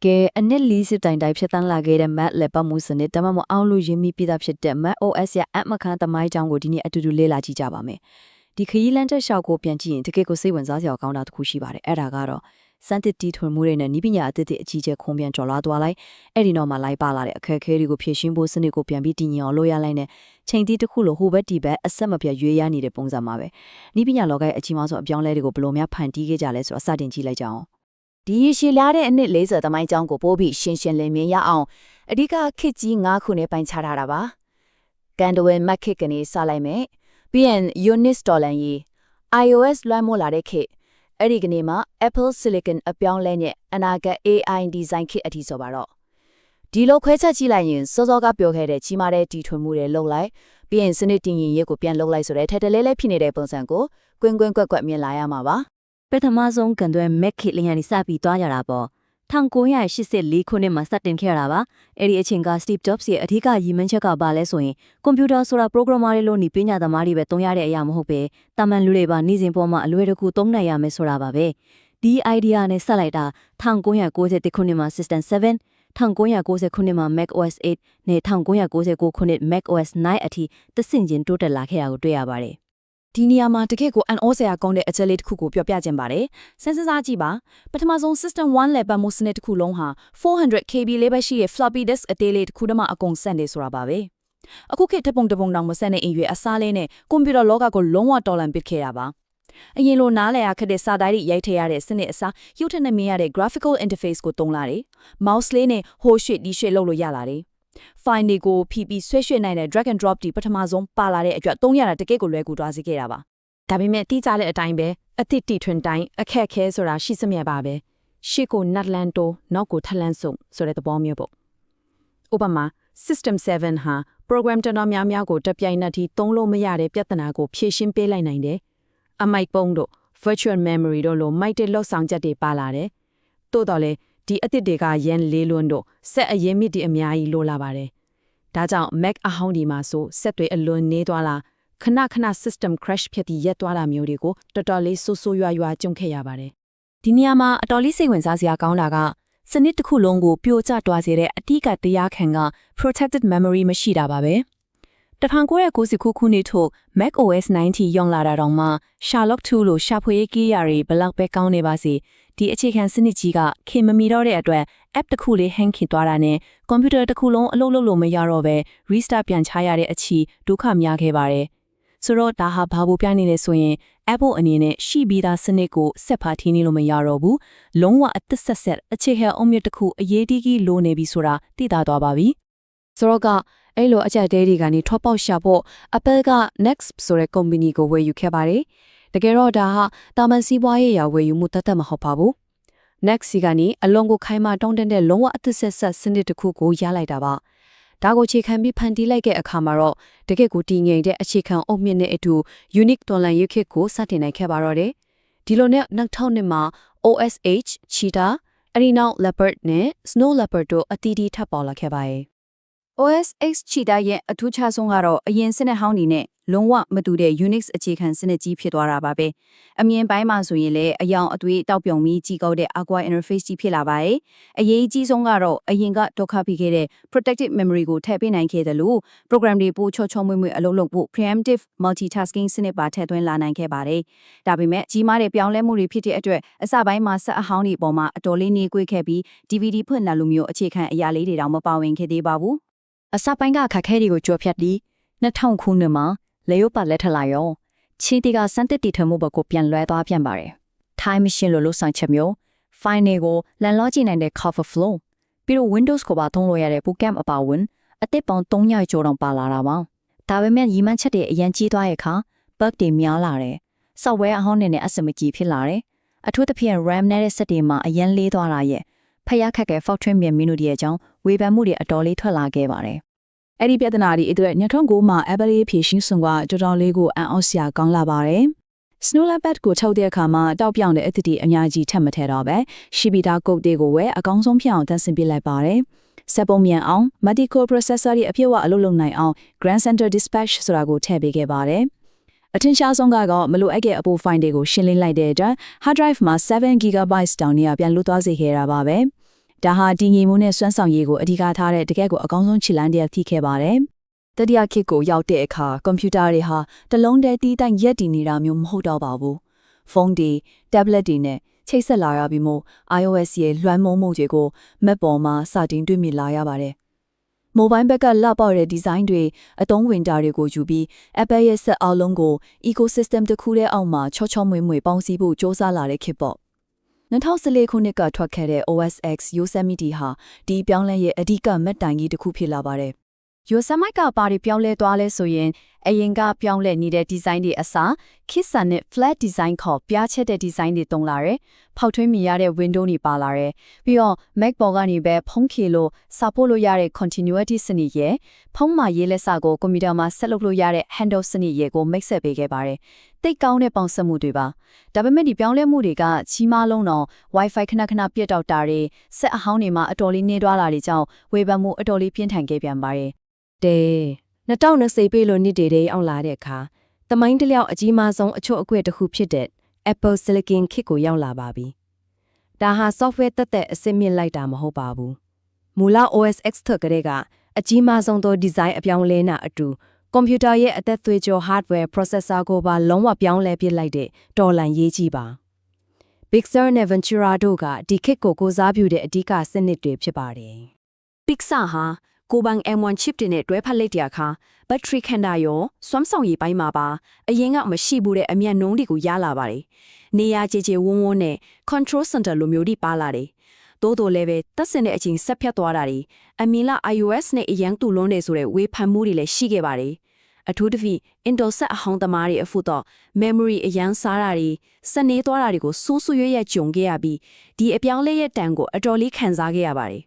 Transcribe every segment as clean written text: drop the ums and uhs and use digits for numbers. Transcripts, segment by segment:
ကဲအနှစ်40တိုင်တိုင်ဖြစ်တန်းလာခဲ့တဲ့ Mac လက်ပတ်မှုစနစ်တမမအောင်လို့ရင်းမိပြတာဖြစ်တဲ့ Mac OS ရဲ့အမခန်းသမိုင်းကြောင်းကိုဒီနေ့အတူတူလေ့လာကြည့်ကြပါမယ်။ဒီခရီးလမ်းချက်လျှောက်ကိုပြန်ကြည့်ရင်တကယ်ကိုစိတ်ဝင်စားစရာကောင်းတာတစ်ခုရှိပါတယ်။အဲ့ဒါကတော့စမ်းသစ်တီထွင်မှုတွေနဲ့ဤပညာအသစ်တွေအကြီးကျယ်ခုံပြန်ကျော်လာသွားလိုက်အဲ့ဒီတော့မှလိုက်ပါလာတဲ့အခက်အခဲတွေကိုဖြေရှင်းဖို့စနစ်ကိုပြန်ပြီးတည်ငြိမ်အောင်လုပ်ရလိုက်တဲ့ချိန်တီးတစ်ခုလိုဟိုဘက်ဒီဘက်အဆက်မပြတ်ရွေးရနေတဲ့ပုံစံမှာပဲ။ဤပညာလောကရဲ့အကြီးမားဆုံးအပြောင်းလဲတွေကိုဘယ်လိုများဖန်တီးခဲ့ကြလဲဆိုတာစတင်ကြည့်လိုက်ကြအောင်။ဒီရှည်လာတဲ့အနှစ်40သမိုင်းကြောင်းကိုပို့ပြီးရှင်းရှင်းလင်းလင်းရအောင်အဓိကခစ်ကြီး9ခုနဲ့ပိုင်းခြားထားတာပါ။ကန်ဒဝဲမက်ခစ်ကနေစလိုက်မယ်။ပြီးရင် Unix ဒေါ်လန်ကြီး iOS လွှမ်းမိုးလာတဲ့ခေတ်အဲ့ဒီကနေမှ Apple Silicon အပြောင်းလဲနဲ့အနာဂတ် AI design ခေတ်အထိဆိုပါတော့ဒီလိုခွဲခြားကြည့်လိုက်ရင်စောစောကပြောခဲ့တဲ့ကြီးမားတဲ့တီထွင်မှုတွေလုပ်လိုက်ပြီးရင်စနစ်တည်ငြိမ်ရေးကိုပြန်လုပ်လိုက်ဆိုတဲ့ထက်တလဲလဲဖြစ်နေတဲ့ပုံစံကိုကွင်းကွင်းကွက်ကွက်မြင်လာရမှာပါပထမဆုံးကန်တွဲ Mac ခေတ်လျင်ကနေစပြီးသွားကြတာပေါ့1984ခုနှစ်မှာစတင်ခဲ့တာပါအဲ့ဒီအချိန်က Steve Jobs ရဲ့အထူးရည်မှန်းချက်ကဘာလဲဆိုရင်ကွန်ပျူတာဆိုတာ programmer တွေလို့နေပညာသမားတွေပဲသုံးရတဲ့အရာမဟုတ်ပဲတာမန်လူတွေပါနေ့စဉ်ပေါ်မှာအလွယ်တကူသုံးနိုင်ရမယ်ဆိုတာပါပဲဒီ idea နဲ့ဆက်လိုက်တာ1990ခုနှစ်မှာ System 7 1990ခုနှစ်မှာ Mac OS 8နဲ့1999ခုနှစ် Mac OS 9အထိသစ်ဆင့်ချင်းတိုးတက်လာခဲ့တာကိုတွေ့ရပါတယ်ဒီနေရာမှာတကယ့်ကိုအန်အောစရာကောင်းတဲ့အချက်လေးတစ်ခုကိုပြောပြခြင်းပါတယ်။စဉ်းစားကြည့်ပါပထမဆုံး System 1 လက်ပတ်မှုစနစ်တစ်ခုလုံးဟာ400 KB လေးပဲရှိရဲ့ floppy disk အသေးလေးတစ်ခုတည်းမှအကုန်ဆက်နေဆိုတာပါပဲ။အခုခေတ်တပုံတောင်မဆက်နေအင်ရွေအစားလေးနဲ့ကွန်ပျူတာလောကကိုလုံးဝတော်လှန်ပစ်ခဲ့တာပါ။အရင်လိုနားလည်ရခက်တဲ့စာသားတွေရိုက်ထည့်ရတဲ့စနစ်အစားရုပ်ထက်နဲ့မြင်ရတဲ့ graphical interface ကိုသုံးလာတယ်။ mouse လေးနဲ့ဟိုရွှေ့ဒီရွှေ့လုပ်လို့ရလာတယ်။ file တွေကိုဖြည့်ပြီးဆွဲရွှေ့နိုင်တဲ့ drag and drop ဒီပထမဆုံးပါလာတဲ့အတွက်သုံးရတာတကယ့်ကိုလွယ်ကူသွားစေခဲ့တာပါဒါပေမဲ့တိကျတဲ့အတိုင်းပဲအသစ်တီထွင်တိုင်းအခက်ခဲဆိုတာရှိစမြဲပါပဲရှေ့ကိုနတ်လန်တိုနောက်ကိုထလန်ဆုံဆိုတဲ့သဘောမျိုးပေါ့ဥပမာ System 7ဟာ program တော်တော်များများကိုတပြိုင်နက်ထိသုံးလို့မရတဲ့ပြဿနာကိုဖြေရှင်းပေးလိုက်နိုင်တယ်အမိုက်ပုံးတို့ virtual memory တို့လိုမိုက်တဲ့လောက်ဆောင်ချက်တွေပါလာတယ်တိုးတော်လေဒီအသစ်တွေကရန်လေးလွန်းတို့ဆက်အရင်မြစ်တွေအများကြီးလိုလာပါတယ်ဒါကြောင့် Mac အဟောင်းဒီမှာဆိုဆက်တွေအလွန်နေသွားလားခဏ system crash ဖြစ်ပြီးရက်သွားတာမျိုးတွေကိုတော်တော်လေးဆိုးရွားကြုံခဲ့ရပါတယ်ဒီနေရာမှာအတော်လေးစိတ်ဝင်စားစရာကောင်းတာကစနစ်တစ်ခုလုံးကိုပြိုကျသွားစေတဲ့အတိအကတရားခံက protected memory မရှိတာပါပဲ1990ခုနှစ်ထုတ် Mac OS 9ထိရောက်လာတာတောင်မှ Sherlock 2လို့ရှာဖွေရေးကိရိယာတွေဘလောက်ပဲကောင်းနေပါစေဒီအခြေခံစနစ်ကြီးကခင်မမီတော့တဲ့အတွက် app တစ်ခုလေး hang ခင်သွားတာနဲ့ကွန်ပျူတာတစ်ခုလုံးအလုပ်လုပ်လို့မရတော့ပဲ restart ပြန်ချရတဲ့အချီဒုက္ခများခဲ့ပါတယ်ဆိုတော့ဒါဟာဘာလို့ပြနေလဲဆိုရင် Apple အနေနဲ့ရှိပြီးသားစနစ်ကိုဆက်ဖာထင်းနေလို့မရတော့ဘူးလုံးဝအသက်ဆက်အခြေခံအုံမြစ်တစ်ခုအရေးကြီးလိုနေပြီဆိုတာသိသာသွားပါပြီဆိုတော့ကအဲ့လိုအကြက်တဲတွေကနေထွက်ပေါက်ရှာဖို့ Apple က Next ဆိုတဲ့ company ကိုဝယ်ယူခဲ့ပါတယ်တကယ်တော့ဒါဟာတာမန်စီးပွားရေးရာဝယ်ယူမှုတသက်မဟုတ်ပါဘူး Next စီကနေအလွန်ကိုခိုင်မာတောင်းတတဲ့လုံးဝအသက်ဆက်စနစ်တစ်ခုကိုရလိုက်တာပါဒါကိုခြေခံပြီးဖန်တီးလိုက်တဲ့အခါမှာတော့တကယ့်ကိုတည်ငြိမ်တဲ့အခြေခံအုပ်မြင့်နဲ့အတူ unique တော်လန်ရွေးခေတ်ကိုစတင်နိုင်ခဲ့ပါတော့တယ်ဒီလိုနဲ့2000မှာ OSH Cheetah အရီနောက် Leopard နဲ့ Snow Leopard တို့အတီးတီးထပ်ပေါ်လာခဲ့ပါတယ် OSH Cheetah ရဲ့အထူးခြားဆုံးကတော့အရင်စနစ်ဟောင်းနေနဲ့လုံးဝမတူတဲ့ Unix အခြေခံစနစ်ကြီးဖြစ်သွားတာပါပဲအမြင်ပိုင်းမှာဆိုရင်လည်းအယောင်အသွေးတောက်ပြုံပြီးကြီးကောက်တဲ့ Aqua interface ကြီးဖြစ်လာပါတယ်အရေးကြီးဆုံးကတော့အရင်ကဒုက္ခပြီးခဲ့တဲ့ protected memory ကိုထည့်ပေးနိုင်ခဲ့တယ်လို့ program တွေပို့ချောမွေ့မွေ့အလုပ်လုပ်ဖို့ preemptive multitasking စနစ်ပါထည့်သွင်းလာနိုင်ခဲ့ပါတယ်ဒါပေမဲ့ကြီးမားတဲ့ပြောင်းလဲမှုတွေဖြစ်တဲ့အတွက်အစပိုင်းမှာဆက်အဟောင်းတွေပေါ်မှာအတော်လေးနေကွေးခဲ့ပြီး DVD ဖွင့်လာလို့မျိုးအခြေခံအရာလေးတွေတောင်မပါဝင်ခဲ့သေးပါဘူးအစပိုင်းကခက်ခဲတွေကိုကြော်ဖြတ်ပြီး2000ခုနှစ်မှာလေယိုပါလက်ထလာရောချီတီကစမ်းတစ်တီထမှုဘက်ကိုပြန်လွှဲသွားပြန်ပါတယ် Time Machine လို့လို့ဆောင်ချက်မျိုး File တွေကိုလန်လောကြည့်နိုင်တဲ့ Cover Flow ပြီးတော့ Windows ကိုပါသုံးလို့ရတဲ့ Bootcamp အပါအဝင်အသစ်ပေါင်း300ကျော်တောင်ပါလာတာပါဒါပေမဲ့ရည်မှန်းချက်တွေအရင်ကြီးသွားရဲ့အခါ bug တွေများလာတယ် software အဟောင်းတွေနဲ့အဆင်မပြေဖြစ်လာတယ်အထူးသဖြင့် RAM နဲ့စက်တွေမှာအရင်လေးသွားတာရဲ့ဖျားခက်တဲ့ fault trim မြင်မှုတွေအကြောင်းဝေဖန်မှုတွေအတော်လေးထွက်လာခဲ့ပါတယ်အဲ့ဒီပြဿနာတွေအတွက်2009မှာ Apple ရဲ့ဖြေရှင်းစွမ်းကတော်တော်လေးကိုအံ့ဩစရာကောင်းလာပါတယ်။ Snow Leopard ကိုထုတ်တဲ့အခါမှာတောက်ပြောင်တဲ့အသစ်တွေအများကြီးထပ်မထည့်တော့ပဲရှိပြီးသားကုတ်တွေကိုဝယ်အကောင်းဆုံးဖြစ်အောင်တန်းဆင်ပြလိုက်ပါတယ်။စက်ပုံမြန်အောင် multi-core processor တွေအပြည့်အဝအလုပ်လုပ်နိုင်အောင် Grand Center Dispatch ဆိုတာကိုထည့်ပေးခဲ့ပါတယ်။အထင်ရှားဆုံးကတော့မလိုအပ်တဲ့အပို file တွေကိုရှင်းလင်းလိုက်တဲ့အတွက် hard drive မှာ7 GB တောင်နေရပြန်လွတ်သွားစေခဲ့တာပါပဲ။ ဒါဟာတည်ငြိမ်မှုနဲ့စွမ်းဆောင်ရည်ကိုအဓိကထားတဲ့တကယ့်ကိုအကောင်းဆုံးခြေလှမ်းတစ်ရပ်ဖြစ်ခဲ့ပါတယ်။တတိယခေတ်ကိုရောက်တဲ့အခါကွန်ပျူတာတွေဟာတလုံးတည်းတီးတိုင်ရက်တည်နေတာမျိုးမဟုတ်တော့ပါဘူး။ဖုန်းတွေ tablet တွေနဲ့ချိတ်ဆက်လာရပြီးမို့ iOS ရဲ့လွှမ်းမိုးမှုတွေကို Mac ပေါ်မှာစတင်တွေ့မြင်လာရပါတယ်။ Mobile ဘက်ကလှပတဲ့ဒီဇိုင်းတွေအသုံးဝင်တာတွေကိုယူပြီး Apple ရဲ့ဆက်အားလုံးကို ecosystem တစ်ခုထဲအောက်မှာချောချောမွေ့မွေ့ပေါင်းစည်းဖို့စ조사လာတဲ့ခေတ်ပေါ့2014ခုနှစ်ကထွက်ခဲ့တဲ့ OS X Yosemite ဟာဒီပြောင်းလဲရဲ့အဓိကမှတ်တိုင်ကြီးတစ်ခုဖြစ်လာပါတယ် Yosemite ကပါရီပြောင်းလဲသွားလဲဆိုရင်အရင်ကပြောင်းလဲနေတဲ့ဒီဇိုင်းတွေအစားခေတ်ဆန်တဲ့ flat design ခေါ်ပြားချက်တဲ့ဒီဇိုင်းတွေသုံးလာတယ်။ဖောက်ထွင်းမြင်ရတဲ့ window တွေပါလာတယ်။ပြီးတော့ Mac ပေါ်ကနေပဲဖုန်းခေလို့စာပို့လို့ရတဲ့ continuity စနစ်ရဲ့ဖုန်းမှာရေးလက်စာကိုကွန်ပျူတာမှာဆက်လုပ်လို့ရတဲ့ handle စနစ်ရဲ့ကိုမိတ်ဆက်ပေးခဲ့ပါတယ်။တိတ်ကောင်းတဲ့ပေါင်းစပ်မှုတွေပါ။ဒါပေမဲ့ဒီပြောင်းလဲမှုတွေကကြီးမားလုံးတော့ Wi-Fi ခဏခဏပြတ်တောက်တာတွေဆက်အဟောင်းတွေမှာအတော်လေးနှေးသွားတာတွေကြောင့်ဝေဖန်မှုအတော်လေးပြင်းထန်ခဲ့ပြန်ပါတယ်။တဲ့2020ပြည့်လို့နှစ်တွေအောင်လာတဲ့အခါသမိုင်းတလျောက်အကြီးမားဆုံးအချို့အကွက်တစ်ခုဖြစ်တဲ့ Apple Silicon ခေတ်ကိုရောက်လာပါပြီ။ဒါဟာ software တက်တဲ့အစစ်မြင့်လိုက်တာမဟုတ်ပါဘူး။မူလ OS X ထက်ကလေးကအကြီးမားဆုံးသော design အပြောင်းလဲနာအတူကွန်ပျူတာရဲ့အသက်သွေးကြော hardware processor ကိုပါလုံးဝပြောင်းလဲပစ်လိုက်တဲ့တော်လန်ရေးကြီးပါ။ Big Sur နဲ့ Ventura တို့ကဒီခေတ်ကိုကိုစားပြုတဲ့အဓိကစနစ်တွေဖြစ်ပါတယ်။ Pixar ဟာကိုဘန် M1 chip တွေနဲ့တွဲဖက်လိုက်တဲ့အခါဘက်ထရီခန္ဓာရောစွမ်းဆောင်ရည်ပိုင်းမှာပါအရင်ကမရှိဘူးတဲ့အမြတ်နှုံးတွေကိုရလာပါတယ်။နေရာကြေကြေဝန်းဝန်းနဲ့ control center လိုမျိုးတွေပါလာတယ်။တိုးတိုးလည်းပဲတက်စင်တဲ့အချိန်ဆက်ဖြတ်သွားတာတွေအမီလာ iOS နဲ့အရန်တူလွန်းနေဆိုတဲ့ဝေဖန်မှုတွေလည်းရှိခဲ့ပါတယ်။အထူးသဖြင့် Intel ဆက်အဟောင်းသမားတွေအဖို့တော့ memory အရန်စားတာတွေစနေသွားတာတွေကိုစိုးစိုးရွရွကြုံခဲ့ရပြီးဒီအပြောင်းလဲရဲ့တန်ကိုအတော်လေးခံစားခဲ့ရပါတယ်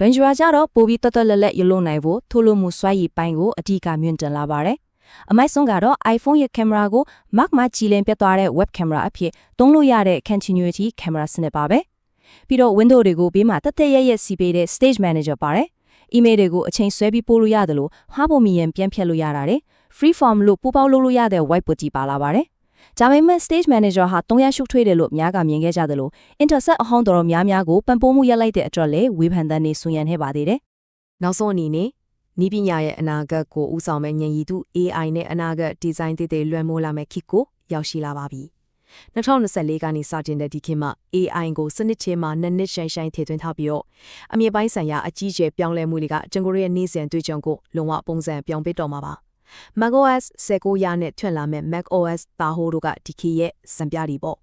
ဘန်ဂျူရာကြတော့ပိုပြီးတော်တော်လက်လက်ရလို့နိုင်ဖို့ထိုလိုမှုစွမ်းရည်ပိုင်းကိုအဓိကမြင့်တင်လာပါတယ်။အမိုက်ဆုံးကတော့ iPhone ရဲ့ကင်မရာကို Mac မှာကြည်လင်ပြတ်သွားတဲ့ web camera အဖြစ်သုံးလို့ရတဲ့ continuity camera စနစ်ပါပဲ။ပြီးတော့ Windows တွေကိုဘေးမှာတက်တက်ရက်ရက်စီပေးတဲ့ Stage Manager ပါတယ်။ email တွေကိုအချိန်ဆွဲပြီးပို့လို့ရတယ်လို့မှားဖို့မီရင်ပြန်ဖြတ်လို့ရတာတယ်။ free form လို့ပူပေါင်းလုပ်လို့ရတဲ့ whiteboard ပါလာပါတယ်။ဒါပေမဲ့ Stage Manager ဟာ3ရက်ရှုပ်ထွေးတယ်လို့များကမြင်ခဲ့ကြတယ်လို့ Interset အဟောင်းတော်များများကိုပံ့ပိုးမှုရလိုက်တဲ့အတွက်လည်းဝေဖန်တဲ့နေဆွေးရန်နေပါသေးတယ်။နောက်ဆုံးအနေနဲ့နီးပညာရဲ့အနာဂတ်ကိုဦးဆောင်မဲ့ဉာဏ်ရည်သူ AI နဲ့အနာဂတ် design တွေလွှမ်းမိုးလာမဲ့ခေတ်ကိုရောက်ရှိလာပါပြီ။2024ကနေစတင်တဲ့ဒီခေတ်မှာ AI ကိုစနစ်ချင်းမှာနှစ်ရှိုင်းထည့်သွင်းထားပြီးတော့အမြင့်ပိုင်းဆိုင်ရာအကြီးကျယ်ပြောင်းလဲမှုတွေကကျန်ကိုရဲ့နေ့စဉ်တွေ့ကြုံကိုလုံးဝပုံစံပြောင်းပေးတော့မှာပါ။ macOS 19 ရနဲ့ထွင်လာမဲ့ macOS တာဟိုးတို့ကဒီခေတ်ရဲ့စံပြတွေပေါ့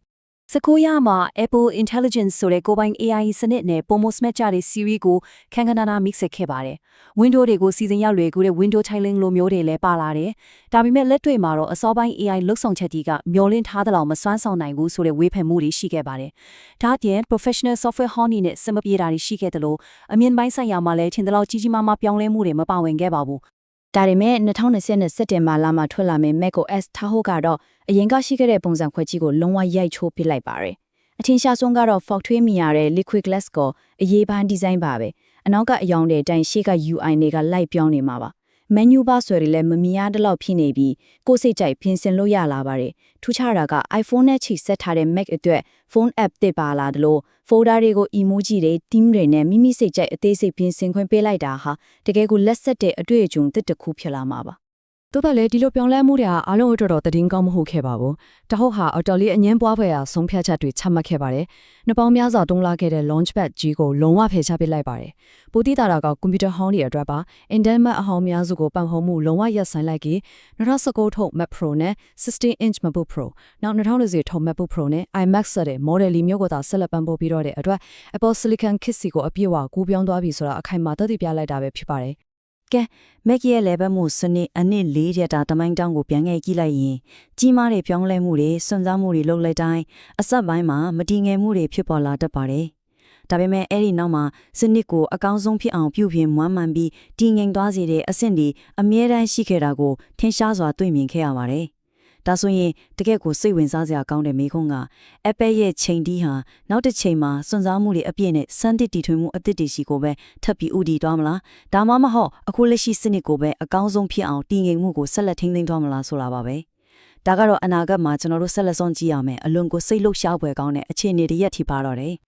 19ရမှာ Apple Intelligence ဆိုတဲ့ကိုယ်ပိုင် AI စနစ်နဲ့ပုံမစမတ်ကြတဲ့ series ကိုခန်းခန်းနာနာ mix ခဲ့ပါတယ်။ Windows တွေကိုစီစဉ်ရလွယ်ကူတဲ့ Windows tiling လိုမျိုးတွေလည်းပါလာတယ်။ဒါပေမဲ့လက်တွေ့မှာတော့အစောပိုင်း AI လုတ်ဆောင်ချက်တွေကမျောလင့်ထားသလောက်မစွမ်းဆောင်နိုင်ဘူးဆိုတဲ့ဝေဖန်မှုတွေရှိခဲ့ပါတယ်။ဒါ့အပြင် professional software ဟောင်းနေနဲ့စမပြေတာတွေရှိခဲ့တယ်လို့အမြင့်ပိုင်းဆိုင်ရာမှာလည်းထင်သလောက်ကြီးကြီးမားမားပြောင်းလဲမှုတွေမပါဝင်ခဲ့ပါဘူး။ဒါပေမဲ့2020စက်တင်ဘာလမှာထွက်လာမယ့် macOS ထားဟုတ်ကတော့အရင်ကရှိခဲ့တဲ့ပုံစံခွဲကြီးကိုလုံးဝရိုက်ချိုးပစ်လိုက်ပါတယ်။အထင်ရှားဆုံးကတော့ Fog ထွေးမြင်ရတဲ့ Liquid Glass ကိုအရေးပန်းဒီဇိုင်းပါပဲ။အနောက်ကအယောင်တဲ့အတိုင်းရှေ့က UI တွေကလိုက်ပြောင်းနေမှာပါ။ menu bar ဆိုရင်လည်းမမြင်ရတဲ့လောက်ဖြစ်နေပြီးကိုယ်စိတ်ကြိုက်ပြင်ဆင်လို့ရလာပါတယ်။ထူးခြားတာက iPhone နဲ့ချိတ်ဆက်ထားတဲ့ Mac အတွက် Phone app တစ်ပါလာတယ်လို့ folder တွေကို emoji တွေ theme တွေနဲ့မိမိစိတ်ကြိုက်အသေးစိတ်ပြင်ဆင်ခွင့်ပေးလိုက်တာဟာတကယ်ကိုလက်ဆက်တဲ့အတွေ့အကြုံတစ်ခုဖြစ်လာမှာပါ။တိုးတက်လေဒီလိုပြောင်းလဲမှုတွေဟာအားလုံးအတွက်တော့တည်င်းကောင်းမဟုတ်ခဲ့ပါဘူး။တဟုတ်ဟာအတော်လေးအငင်းပွားဖွယ်ရာဆုံးဖြတ်ချက်တွေချမှတ်ခဲ့ပါတယ်။နှစ်ပေါင်းများစွာတုံးလာခဲ့တဲ့ Launchpad ကြီးကိုလုံးဝဖယ်ရှားပစ်လိုက်ပါတယ်။ပိုတိတာကကွန်ပျူတာဟောင်းတွေအတွက်ပါ Intel Mac အဟောင်းများစုကိုပံ့ပိုးမှုလုံးဝရပ်ဆိုင်းလိုက်ပြီး2019ထုတ် Mac Pro နဲ့ 16-inch MacBook Pro နောက်2020ထုတ် MacBook Pro နဲ့ iMac ဆိုတဲ့ model လေးမျိုးကိုသာဆက်လက်ပံ့ပိုးပြီးတော့တဲ့အတွက် Apple Silicon ခစ်စီကိုအပြည့်အဝကူးပြောင်းသွားပြီဆိုတာအခိုင်အမာသက်သေပြလိုက်တာပဲဖြစ်ပါတယ်။ကဲ Mac ရဲ့ level မှုစနစ်အနည်း၄ရက်တာတမိုင်းတောင်းကိုပြန်ငယ်ကြည့်လိုက်ရင်ကြီးမားတဲ့ပြောင်းလဲမှုတွေစွန့်စားမှုတွေလုပ်လိုက်တိုင်းအစပ်ပိုင်းမှာမတည်ငြိမ်မှုတွေဖြစ်ပေါ်လာတတ်ပါတယ်။ဒါပေမဲ့အဲ့ဒီနောက်မှာစနစ်ကိုအကောင်းဆုံးဖြစ်အောင်ပြုပြင်မွမ်းမံပြီးတည်ငြိမ်သွားစေတဲ့အဆင့်ဒီအမြဲတမ်းရှိခဲ့တာကိုထင်ရှားစွာတွေ့မြင်ခဲ့ရပါတယ်။ဒါဆိုရင်တကယ့်ကိုစိတ်ဝင်စားစရာကောင်းတဲ့မိခုံးက Apple ရဲ့ချိန်တီးဟာနောက်တစ်ချိန်မှာစွန့်စားမှုတွေအပြည့်နဲ့စမ်းသစ်တည်ထွင်မှုအသစ်တွေရှိကိုပဲထပ်ပြီးဥတည်သွားမလားဒါမှမဟုတ်အခုလက်ရှိစနစ်ကိုပဲအကောင်းဆုံးဖြစ်အောင်တည်ငြိမ်မှုကိုဆက်လက်ထိန်းသိမ်းသွားမလားဆိုတာပါပဲဒါကတော့အနာဂတ်မှာကျွန်တော်တို့ဆက်လက်ဆုံးကြည့်ရမယ်အလွန်ကိုစိတ်လှုပ်ရှားဖွယ်ကောင်းတဲ့အခြေအနေတွေရထိပါတော့တယ်